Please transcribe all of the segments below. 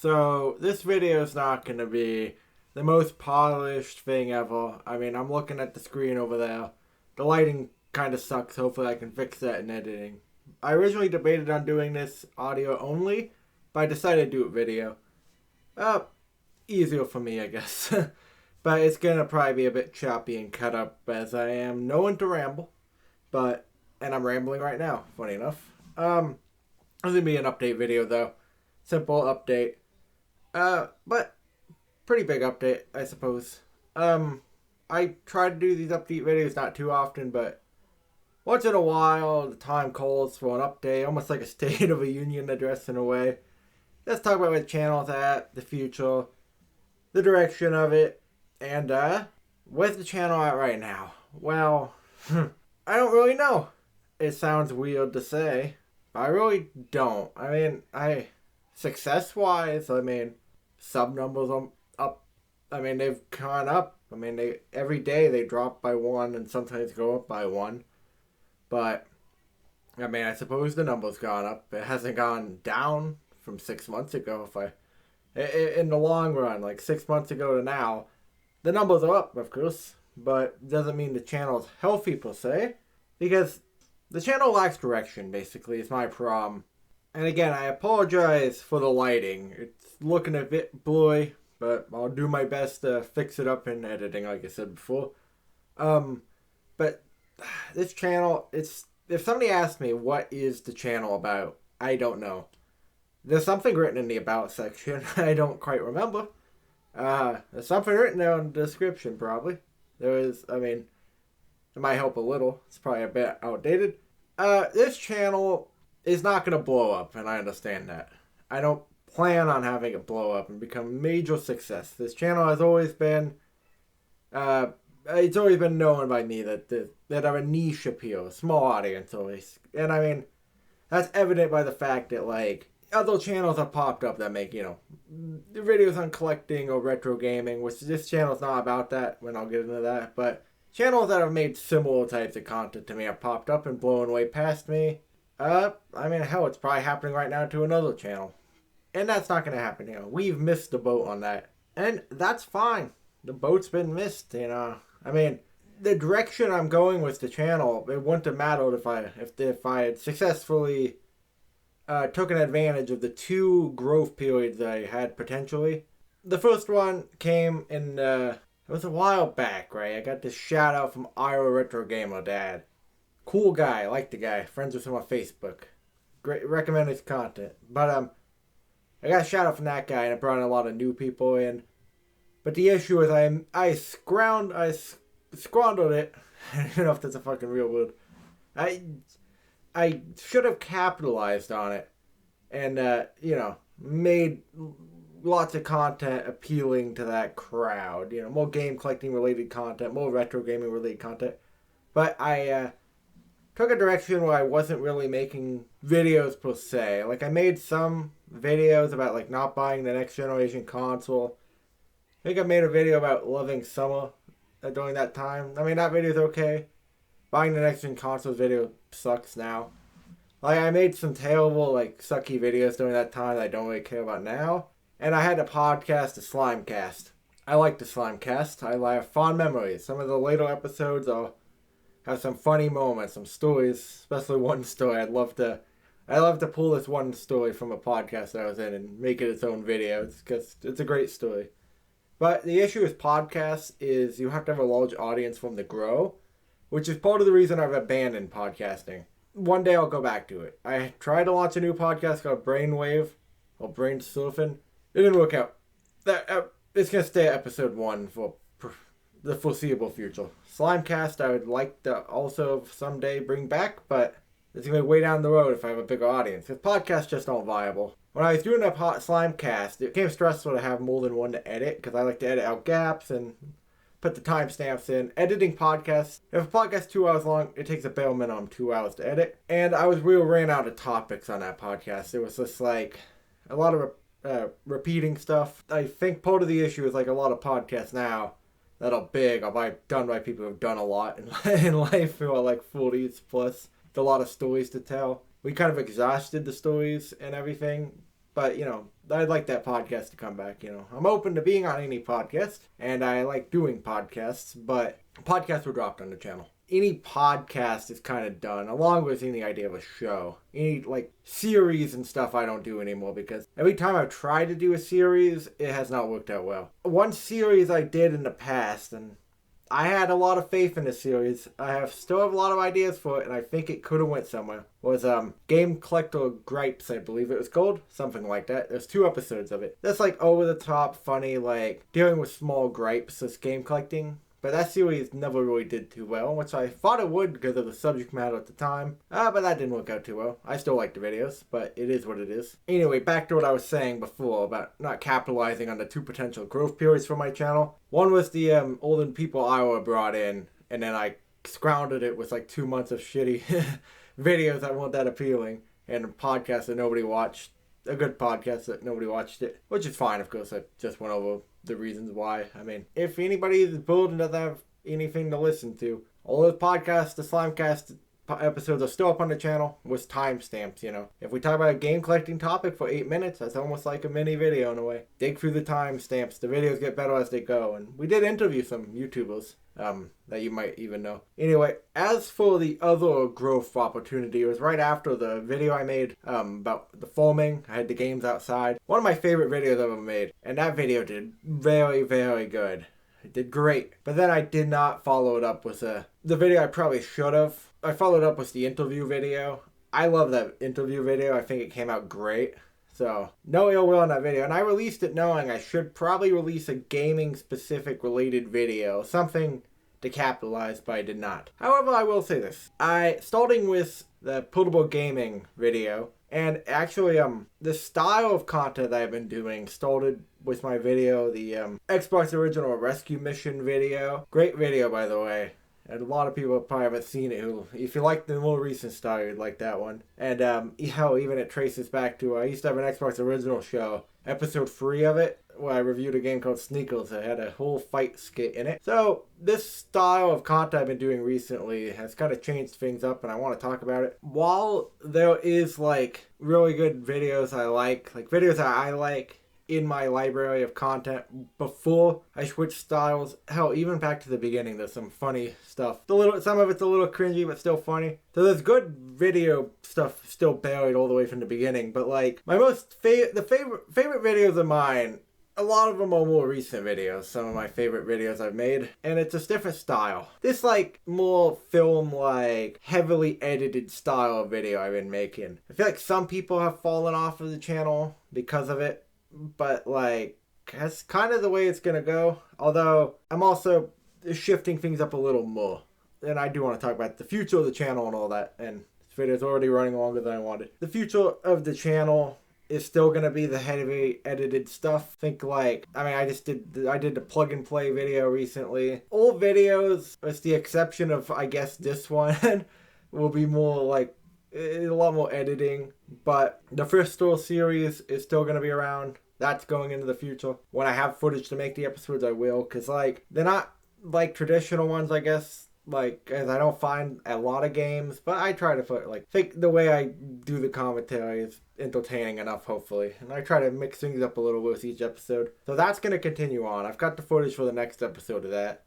So this video is not going to be the most polished thing ever. I mean, I'm looking at the screen over there. The lighting kind of sucks. Hopefully I can fix that in editing. I originally debated on doing this audio only, but I decided to do it video. Easier for me, I guess. But it's going to probably be a bit choppy and cut up as I am known to ramble. And I'm rambling right now, funny enough. It's going to be an update video though. Simple update. But pretty big update, I suppose. I try to do these update videos not too often, but once in a while, the time calls for an update, almost like a State of a Union address in a way. Let's talk about where the channel's at, the future, the direction of it, and, where's the channel at right now? Well, I don't really know. It sounds weird to say, but I really don't. I mean, success-wise, sub numbers are up. I mean, they've gone up. I mean, every day they drop by one and sometimes go up by one. But, I mean, I suppose the number's gone up. It hasn't gone down from 6 months ago. In the long run, like 6 months ago to now, the numbers are up, of course. But it doesn't mean the channel's healthy per se. Because the channel lacks direction, basically, is my problem. And again, I apologize for the lighting. It's looking a bit blurry, but I'll do my best to fix it up in editing, like I said before. But this channel, if somebody asked me what is the channel about, I don't know. There's something written in the about section. I don't quite remember. There's something written there in the description, probably. It might help a little. It's probably a bit outdated. This channel is not going to blow up, and I understand that. I don't plan on having it blow up and become a major success. This channel has always been, it's always been known by me that have a niche appeal, a small audience always. And I mean, that's evident by the fact that, like, other channels have popped up that make, videos on collecting or retro gaming, which this channel's not about that, when I'll get into that, but channels that have made similar types of content to me have popped up and blown way past me. Hell, it's probably happening right now to another channel. And that's not going to happen, We've missed the boat on that. And that's fine. The boat's been missed, the direction I'm going with the channel, it wouldn't have mattered if I had successfully taken advantage of the two growth periods that I had potentially. The first one came in, it was a while back, right? I got this shout out from Iowa Retro Gamer Dad. Cool guy, I like the guy. Friends with him on Facebook. Great, recommend his content. But I got a shout out from that guy, and it brought in a lot of new people in. But the issue is I squandered it. I don't know if that's a fucking real word. I should have capitalized on it, and made lots of content appealing to that crowd. More game collecting related content, more retro gaming related content. But I took a direction where I wasn't really making videos per se. Like, I made some videos about, like, not buying the next generation console. I think I made a video about loving summer during that time. I mean, that video's okay. Buying the next gen console video sucks now. Like, I made some terrible, like, sucky videos during that time that I don't really care about now. And I had a podcast, a Slimecast. I like the Slimecast. I have fond memories. Some of the later episodes have some funny moments, some stories, especially one story. I'd love to pull this one story from a podcast that I was in and make it its own video, because it's a great story. But the issue with podcasts is you have to have a large audience for them to grow, which is part of the reason I've abandoned podcasting. One day I'll go back to it. I tried to launch a new podcast called Brainwave, or Brain Surfing. It didn't work out. It's going to stay at episode 1 for the foreseeable future. Slimecast I would like to also someday bring back, but it's going to be way down the road if I have a bigger audience. Because podcasts just aren't viable. When I was doing a Slimecast, it became stressful to have more than one to edit, because I like to edit out gaps and put the timestamps in. Editing podcasts, if a podcast's 2 hours long, it takes a bare minimum 2 hours to edit. And I ran out of topics on that podcast. It was just like a lot of repeating stuff. I think part of the issue is, like, a lot of podcasts now that are big are done by people who've done a lot in life, who are like 40s plus. With a lot of stories to tell. We kind of exhausted the stories and everything But, I'd like that podcast to come back, I'm open to being on any podcast, and I like doing podcasts, but podcasts were dropped on the channel. Any podcast is kind of done, along with any idea of a show. Any, series and stuff I don't do anymore, because every time I've tried to do a series, it has not worked out well. One series I did in the past, and I had a lot of faith in this series. Still have a lot of ideas for it, and I think it could have went somewhere. Was Game Collector Gripes, I believe it was called. Something like that. There's 2 episodes of it. That's over the top, funny, dealing with small gripes, this game collecting. But that series never really did too well, which I thought it would because of the subject matter at the time. But that didn't work out too well. I still like the videos, but it is what it is. Anyway, back to what I was saying before about not capitalizing on the 2 potential growth periods for my channel. One was the older people Iowa brought in, and then I scrounged it with 2 months of shitty videos that weren't that appealing, and a podcast that nobody watched. A good podcast that nobody watched it, which is fine, of course. I just went over the reasons why. I mean, if anybody is bored and doesn't have anything to listen to, all those podcasts, the Slimecast episodes are still up on the channel with timestamps, If we talk about a game collecting topic for 8 minutes, that's almost like a mini video in a way. Dig through the timestamps. The videos get better as they go. And we did interview some YouTubers that you might even know. Anyway, as for the other growth opportunity, it was right after the video I made about the farming. I had the games outside. One of my favorite videos I've ever made. And that video did very, very good. It did great. But then I did not follow it up with the video I probably should have. I followed up with the interview video. I love that interview video. I think it came out great. So, no ill will on that video. And I released it knowing I should probably release a gaming-specific related video. Something to capitalize, but I did not. However, I will say this. Starting with the portable gaming video, and actually, the style of content that I've been doing started with my video, the Xbox Original Rescue Mission video. Great video, by the way. And a lot of people probably haven't seen it. If you like the more recent style, you'd like that one. And even it traces back to, I used to have an Xbox Original show, episode 3 of it, where I reviewed a game called Sneakers that had a whole fight skit in it. So this style of content I've been doing recently has kind of changed things up, and I want to talk about it. While there is really good videos I like videos that I like in my library of content before I switch styles. Hell, even back to the beginning, there's some funny stuff. Some of it's a little cringy, but still funny. So there's good video stuff still buried all the way from the beginning. But my most favorite videos of mine, a lot of them are more recent videos. Some of my favorite videos I've made, and it's a different style. This more film heavily edited style of video I've been making. I feel like some people have fallen off of the channel because of it. But that's kind of the way it's gonna go. Although I'm also shifting things up a little more, and I do want to talk about the future of the channel and all that. And this video's already running longer than I wanted. The future of the channel is still gonna be the heavy edited stuff. I did the plug and play video recently. All videos, with the exception of I guess this one, will be more a lot more editing. But the first store series is still gonna be around. That's going into the future. When I have footage to make the episodes, I will. Because, they're not, traditional ones, I guess. As I don't find a lot of games. But I try to put, think the way I do the commentary is entertaining enough, hopefully. And I try to mix things up a little with each episode. So that's going to continue on. I've got the footage for the next episode of that.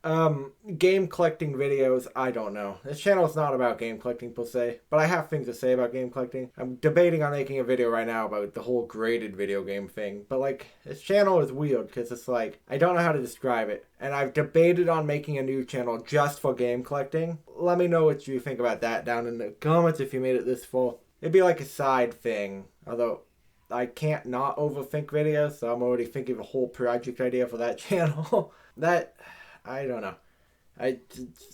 Game collecting videos, I don't know. This channel is not about game collecting per se. But I have things to say about game collecting. I'm debating on making a video right now about the whole graded video game thing. But, this channel is weird because it's I don't know how to describe it. And I've debated on making a new channel just for game collecting. Let me know what you think about that down in the comments if you made it this far. It'd be a side thing. Although, I can't not overthink videos, so I'm already thinking of a whole project idea for that channel. I don't know. I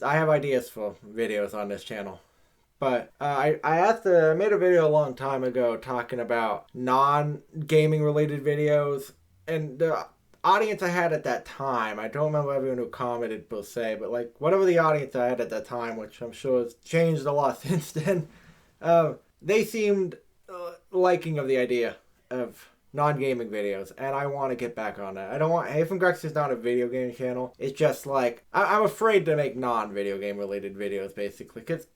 have ideas for videos on this channel. But I made a video a long time ago talking about non-gaming related videos. And the audience I had at that time, I don't remember everyone who commented per se, but whatever the audience I had at that time, which I'm sure has changed a lot since then, they seemed liking of the idea of non-gaming videos, and I want to get back on that. I don't want... Haytham Gruxton's not a video game channel. It's just like... I'm afraid to make non-video game related videos, basically. Because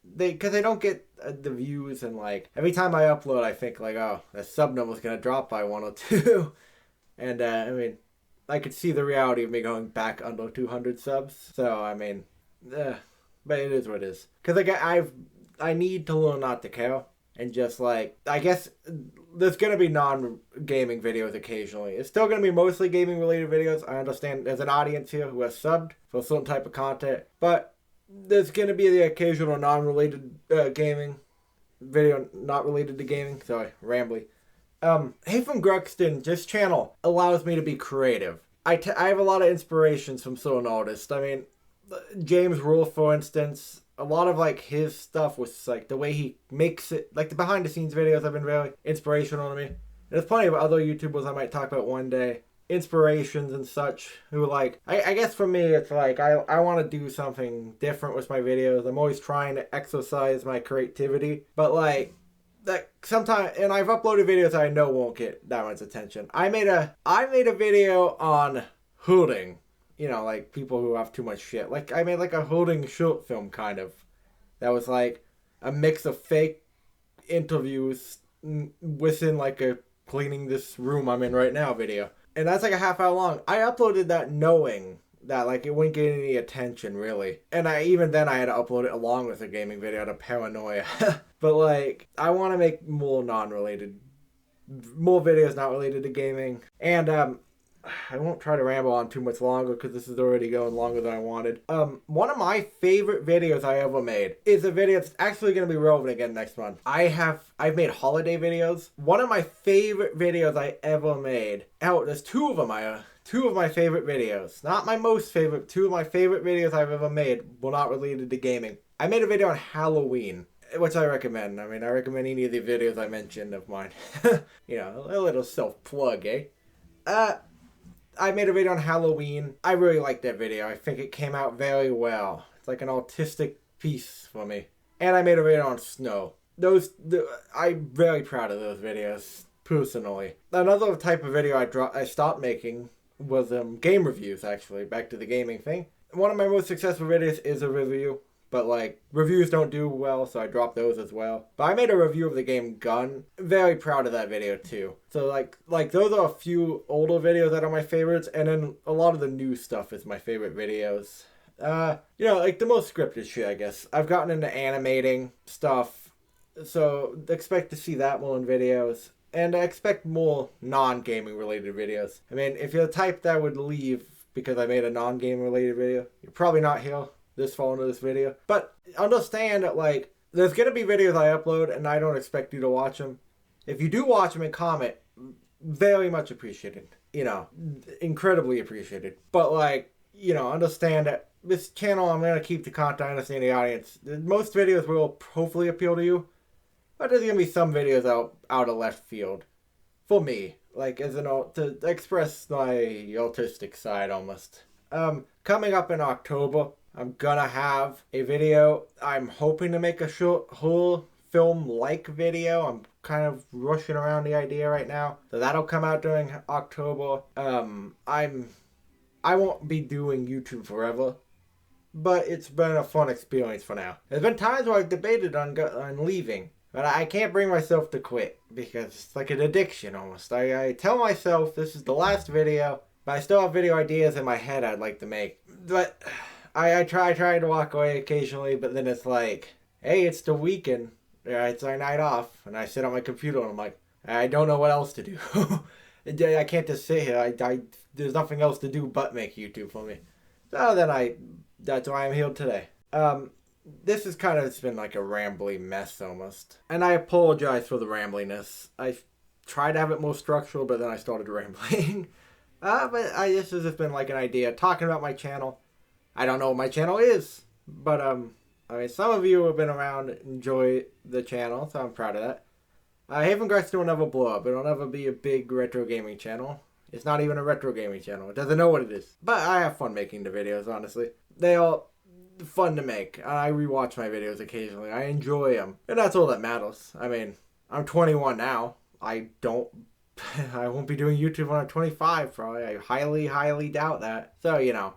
they don't get the views, and like... Every time I upload, I think like, oh, the sub number's going to drop by 1 or 2. And, I mean... I could see the reality of me going back under 200 subs. So, I mean... but it is what it is. Because like, I need to learn not to care. And just like, I guess there's going to be non-gaming videos occasionally. It's still going to be mostly gaming-related videos. I understand there's an audience here who has subbed for a certain type of content. But there's going to be the occasional non-related gaming video, not related to gaming. Sorry, Rambly. Haytham Gruxton, this channel allows me to be creative. I have a lot of inspirations from certain artists. I mean, James Rule, for instance... A lot of, like, his stuff was, like, the way he makes it... Like, the behind-the-scenes videos have been very inspirational to me. And there's plenty of other YouTubers I might talk about one day. Inspirations and such. Who, like... I guess for me, it's like, I want to do something different with my videos. I'm always trying to exercise my creativity. But, like... sometimes... And I've uploaded videos I know won't get that much attention. I made a video on hooting. You know, like, people who have too much shit. Like, I made, like, a holding short film, kind of. That was, like, a mix of fake interviews within, like, a cleaning this room I'm in right now video. And that's, like, a half hour long. I uploaded that knowing that, like, it wouldn't get any attention, really. And even then I had to upload it along with a gaming video out of paranoia. But, like, I want to make more videos not related to gaming. And, I won't try to ramble on too much longer because this is already going longer than I wanted. One of my favorite videos I ever made is a video that's actually going to be relevant again next month. I've made holiday videos. One of my favorite videos I ever made. Oh, there's two of them. Two of my favorite videos. Not my most favorite. Two of my favorite videos I've ever made were not related to gaming. I made a video on Halloween, which I recommend. I mean, I recommend any of the videos I mentioned of mine. You know, a little self-plug, eh? I made a video on Halloween. I really liked that video. I think it came out very well. It's like an artistic piece for me. And I made a video on snow. I'm very proud of those videos, personally. Another type of video I stopped making was game reviews, actually. Back to the gaming thing. One of my most successful videos is a review. But, like, reviews don't do well, so I dropped those as well. But I made a review of the game Gun. Very proud of that video, too. So, like those are a few older videos that are my favorites, and then a lot of the new stuff is my favorite videos. You know, like, the most scripted shit, I guess. I've gotten into animating stuff, so expect to see that more in videos. And I expect more non-gaming related videos. I mean, if you're the type that would leave because I made a non-gaming related video, you're probably not here this far into this video. But understand that, like, there's going to be videos I upload and I don't expect you to watch them. If you do watch them and comment, very much appreciated. You know, incredibly appreciated. But, like, you know, understand that this channel, I'm going to keep the content, I understand the audience. Most videos will hopefully appeal to you. But there's going to be some videos out of left field. For me. Like, to express my autistic side, almost. Coming up in October, I'm gonna have a video. I'm hoping to make a short horror film-like video. I'm kind of rushing around the idea right now. So that'll come out during October. I won't be doing YouTube forever, but it's been a fun experience for now. There's been times where I've debated on leaving, but I can't bring myself to quit because it's like an addiction almost. I tell myself this is the last video, but I still have video ideas in my head I'd like to make. But I try to walk away occasionally, but then it's like, hey, it's the weekend. It's our night off. And I sit on my computer and I'm like, I don't know what else to do. I can't just sit here. There's nothing else to do but make YouTube for me. So then that's why I'm here today. This has kind of just been like a rambly mess almost. And I apologize for the rambliness. I tried to have it more structural, but then I started rambling. But this has just been like an idea. Talking about my channel. I don't know what my channel is, but I mean, some of you who have been around enjoy the channel, so I'm proud of that. Haytham Gruxton will never blow up. It'll never be a big retro gaming channel. It's not even a retro gaming channel. It doesn't know what it is. But I have fun making the videos, honestly. They are fun to make. I rewatch my videos occasionally. I enjoy them. And that's all that matters. I mean, I'm 21 now. I don't I won't be doing YouTube when I'm 25, probably. I highly, highly doubt that. So, you know.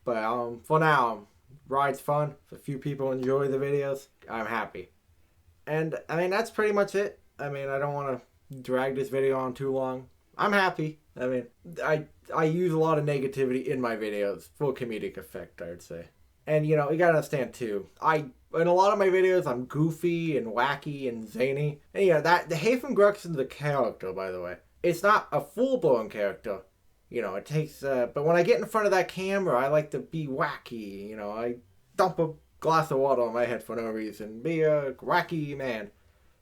But for now, ride's fun. If a few people enjoy the videos, I'm happy. And, I mean, that's pretty much it. I mean, I don't want to drag this video on too long. I'm happy. I mean, I use a lot of negativity in my videos for comedic effect, I would say. And, you know, you gotta understand, too. In a lot of my videos, I'm goofy and wacky and zany. And, yeah, the Haytham Gruxton's a character, by the way. It's not a full-blown character. You know, it takes, but when I get in front of that camera, I like to be wacky. You know, I dump a glass of water on my head for no reason. Be a wacky man.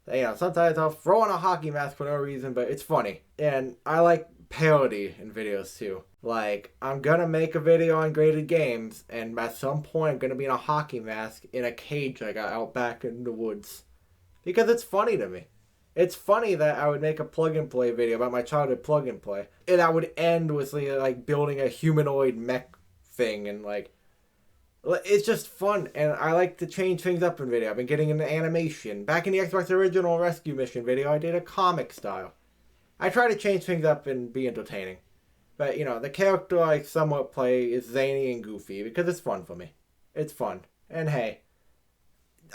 You know, sometimes I'll throw on a hockey mask for no reason, but it's funny. And I like parody in videos too. Like, I'm gonna make a video on graded games, and at some point I'm gonna be in a hockey mask in a cage I got out back in the woods. Because it's funny to me. It's funny that I would make a plug-and-play video about my childhood plug-and-play, and I would end with, like, building a humanoid mech thing, and, like, it's just fun, and I like to change things up in video. I've been getting into animation. Back in the Xbox Original Rescue Mission video, I did a comic style. I try to change things up and be entertaining. But, you know, the character I somewhat play is zany and goofy, because it's fun for me. It's fun. And hey,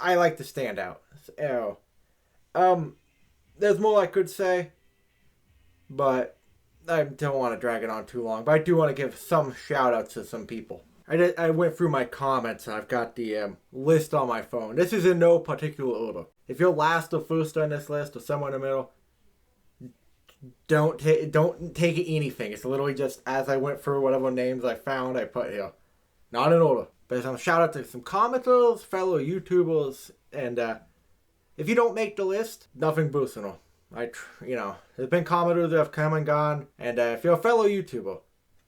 I like to stand out. So, there's more I could say, but I don't want to drag it on too long. But I do want to give some shout-outs to some people. I went through my comments, and I've got the list on my phone. This is in no particular order. If you're last or first on this list, or somewhere in the middle, don't take it anything. It's literally just as I went through whatever names I found, I put here. Not in order. But some shout-out to some commenters, fellow YouTubers, and if you don't make the list, nothing personal. You know, there's been commenters that have come and gone, and if you're a fellow YouTuber,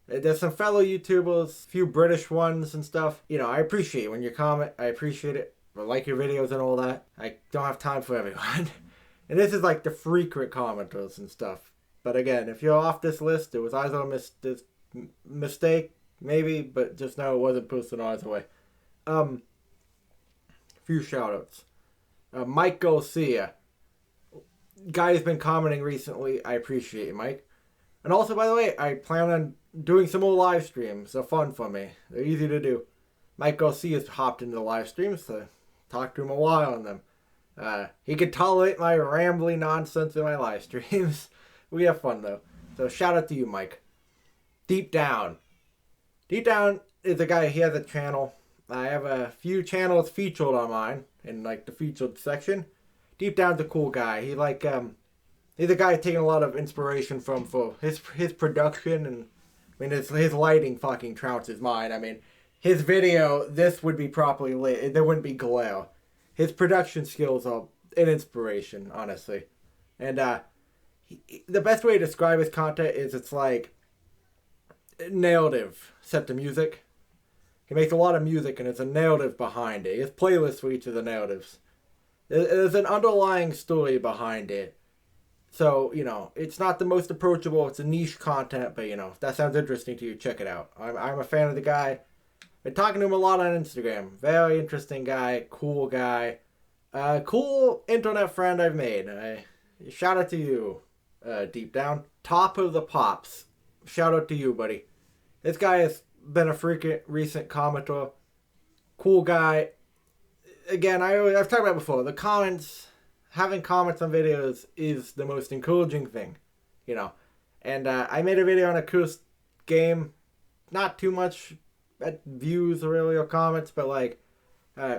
there's some fellow YouTubers, a few British ones and stuff. You know, I appreciate it when you comment. I appreciate it. I like your videos and all that. I don't have time for everyone. And this is like the frequent commenters and stuff. But again, if you're off this list, it was either a mistake, maybe, but just know it wasn't personal either way. Few shoutouts. Mike Garcia. Guy who's been commenting recently. I appreciate you, Mike. And also, by the way, I plan on doing some more live streams. They're fun for me. They're easy to do. Mike Garcia's hopped into the live streams, so talk to him a while on them. He can tolerate my rambly nonsense in my live streams. We have fun, though. So shout out to you, Mike. Deep Down. Deep Down is a guy, he has a channel. I have a few channels featured on mine, in like the featured section. Deep Down's a cool guy. He like, he's a guy taking a lot of inspiration from for his production, and I mean his lighting fucking trounces mine. I mean, his video, this would be properly lit. There wouldn't be glare. His production skills are an inspiration, honestly. And the best way to describe his content is it's like narrative set to music. He makes a lot of music, and it's a narrative behind it. He has playlists for each of the narratives. There's an underlying story behind it. So, you know, it's not the most approachable. It's a niche content, but, you know, if that sounds interesting to you, check it out. I'm a fan of the guy. Been talking to him a lot on Instagram. Very interesting guy. Cool guy. Cool internet friend I've made. Shout out to you, Deep Down. Top of the Pops. Shout out to you, buddy. This guy has been a frequent recent commenter. Cool guy. Again, I've talked about it before. The comments, having comments on videos is the most encouraging thing, you know. And I made a video on a cursed game. Not too much views really or comments, but like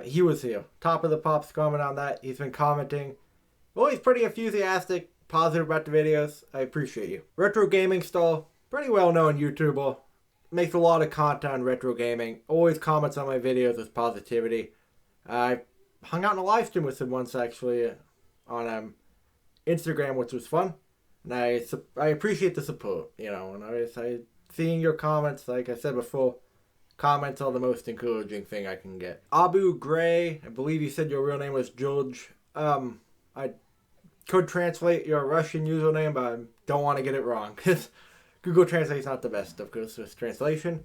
he was here. Top of the Pops comment on that. He's been commenting. Well, he's pretty enthusiastic, positive about the videos. I appreciate you. Retro Gaming Stall, pretty well known YouTuber. Makes a lot of content on retro gaming. Always comments on my videos with positivity. I hung out in a live stream with him once actually on Instagram, which was fun. And I appreciate the support, you know. And I seeing your comments, like I said before, comments are the most encouraging thing I can get. Abu Gray, I believe you said your real name was George. I could translate your Russian username, but I don't want to get it wrong, because Google Translate's not the best, of course, with translation.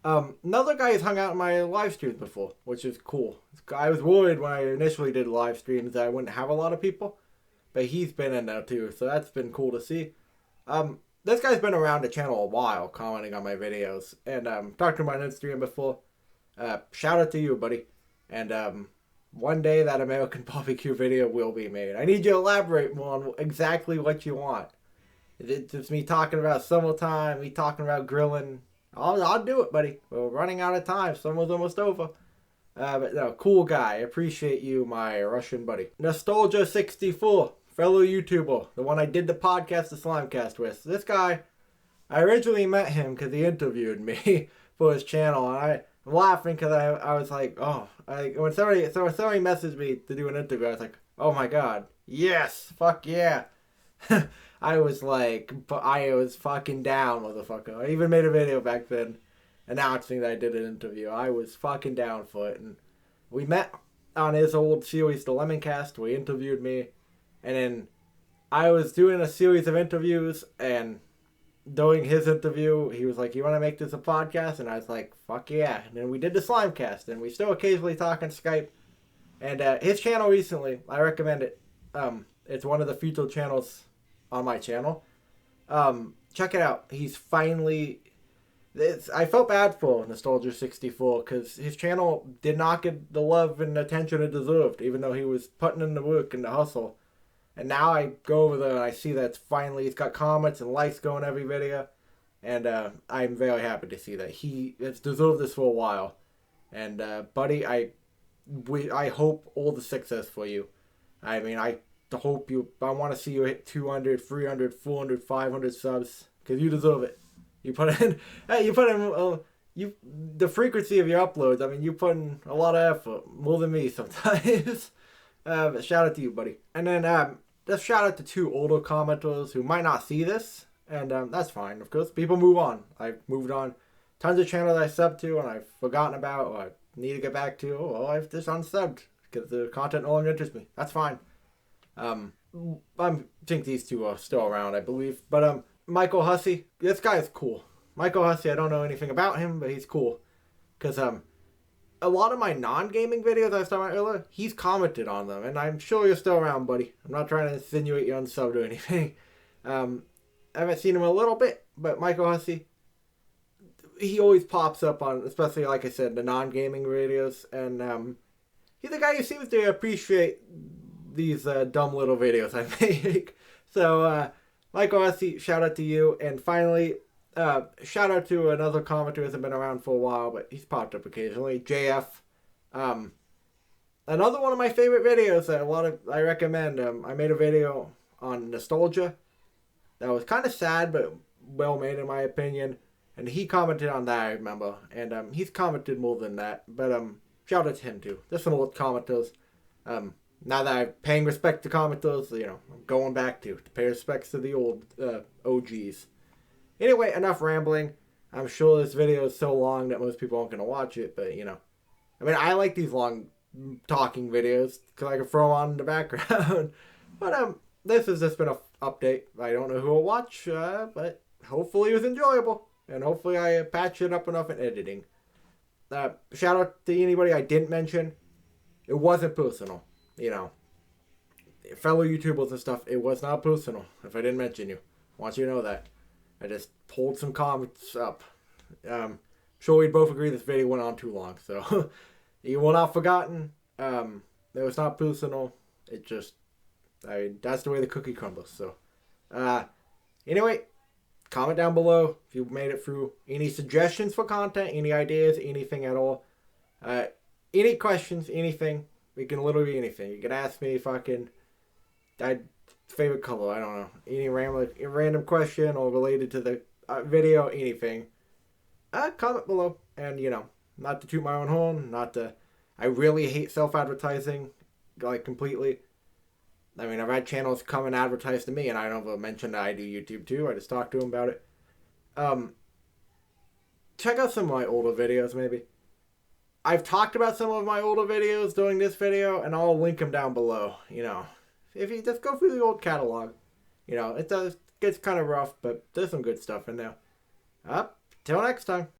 Another guy who's hung out in my live streams before, which is cool. I was worried when I initially did live streams that I wouldn't have a lot of people, but he's been in there too, so that's been cool to see. This guy's been around the channel a while, commenting on my videos, and talked to him on Instagram before. Shout out to you, buddy. And one day that American barbecue video will be made. I need you to elaborate more on exactly what you want. It's just me talking about summertime, me talking about grilling. I'll do it, buddy. We're running out of time. Summer's almost over. But no, cool guy. I appreciate you, my Russian buddy. Nostalgia64, fellow YouTuber, the one I did the podcast, the Slimecast with. This guy, I originally met him because he interviewed me for his channel, and I'm laughing because I was like, when somebody messaged me to do an interview, I was like, oh my god, yes, fuck yeah. I was fucking down, motherfucker. I even made a video back then announcing that I did an interview. I was fucking down for it. And we met on his old series, The Lemoncast, where he interviewed me. And then I was doing a series of interviews, and during his interview, he was like, you want to make this a podcast? And I was like, fuck yeah. And then we did the Slimecast, and we still occasionally talk on Skype. And his channel recently, I recommend it. It's one of the featured channels on my channel. Check it out. He's finally... I felt bad for Nostalgia64 because his channel did not get the love and attention it deserved, even though he was putting in the work and the hustle. And now I go over there and I see that he's got comments and likes going every video. And I'm very happy to see that. He has deserved this for a while. And buddy, I hope all the success for you. I mean, I want to see you hit 200, 300, 400, 500 subs, because you deserve it. The frequency of your uploads, I mean, you put in a lot of effort, more than me sometimes. But shout out to you, buddy. And then just shout out to 2 older commenters who might not see this, and that's fine, of course. People move on. I've moved on. Tons of channels I subbed to and I've forgotten about, or I need to get back to, or I've just unsubbed because the content no longer interests me. That's fine. I think these 2 are still around, I believe. But Michael Hussey, this guy is cool. Michael Hussey, I don't know anything about him, but he's cool. Because a lot of my non-gaming videos I was talking about earlier, he's commented on them. And I'm sure you're still around, buddy. I'm not trying to insinuate you're unsubbed or anything. I haven't seen him a little bit, but Michael Hussey, he always pops up on, especially like I said, the non-gaming videos. And he's a guy who seems to appreciate these dumb little videos I make. So, Michael Hussey, shout out to you. And finally, shout out to another commenter who hasn't been around for a while, but he's popped up occasionally, JF. Another one of my favorite videos that I recommend. I made a video on nostalgia that was kind of sad, but well made in my opinion. And he commented on that, I remember. And he's commented more than that. But shout out to him too. There's some old commenters. Now that I'm paying respect to commenters, I'm going back to pay respects to the old OGs. Anyway, enough rambling. I'm sure this video is so long that most people aren't going to watch it, but, I mean, I like these long talking videos because I can throw on in the background. But this has just been an update. I don't know who will watch, but hopefully it was enjoyable. And hopefully I patched it up enough in editing. Shout out to anybody I didn't mention. It wasn't personal. Fellow YouTubers and stuff, it was not personal if I didn't mention you. I want you to know that. I just pulled some comments up. Sure we'd both agree this video went on too long, so you will not forgotten. It was not personal. It just, that's the way the cookie crumbles. So, anyway, comment down below if you made it through. Any suggestions for content, any ideas, anything at all. Any questions, anything. It can literally be anything. You can ask me favorite color, I don't know. Any random question or related to the video, anything. Comment below. And, not to toot my own horn, I really hate self-advertising, completely. I mean, I've had channels come and advertise to me, and I don't ever mention that I do YouTube too. I just talk to them about it. Check out some of my older videos, maybe. I've talked about some of my older videos during this video, and I'll link them down below, If you just go through the old catalog, it gets kind of rough, but there's some good stuff in there. Till next time.